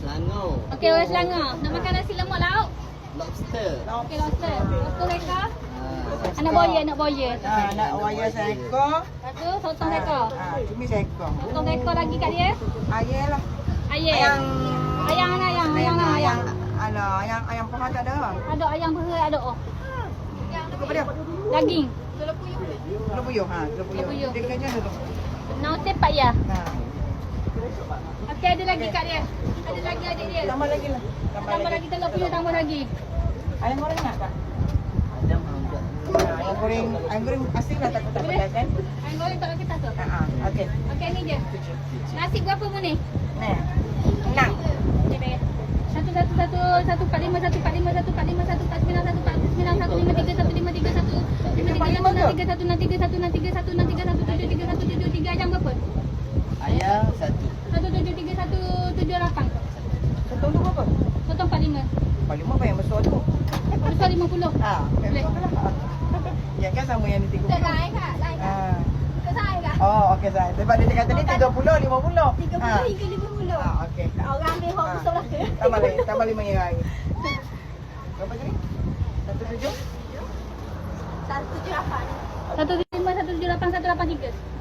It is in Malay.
Selangor. Okey, orang Selangor. Nak makan nasi lemak lauk? Lobster. Okey, lobster. Satu ekor. Ah, Anak boya, anak boya. Nak wayar seekor. Lepas tu sotong ekor. Cumi seekor. Sotong ekor lagi kat dia. Ayam lah. Ayam. Ayam. Ayam mana ayam? Ayam mana ayam? Ayam paha tak ada. Ada ayam berha ada. Oh. Cukup apa dia? Daging. Telur puyuh. Telur Telur puyuh. puyuh. Dia kena dulu. Nau tepat ya. Nah. Okey, ada lagi kat dia. Ada lagi adik dia. Tambah lagi lah. Tambah lagi telur puyuh, tambah lagi. Ayam goreng nak tak? ada enggak. Ayam goreng asing lah tak pedas kan? Ayam goreng tak kita tu. Okey. Okey, ni je. Nasi berapa mu ni? Nah. 6. Okey, baik. 1 ayam berapa? Ayam satu. 173 178. Sotong tu berapa? Sotong 45. 45 apa yang besar tu? Besar 50. Boleh. Ya kan sama yang ni 30. Lain kak, lain kak. Ke saya kak? Oh, okey saya. Sebab dia kata ni 30, 50. 30 hingga 50. Okey. Orang ambil hok besar lah. Tambah lagi, tambah 5 yang lagi. Berapa tadi? 17? 178. 175 178 183.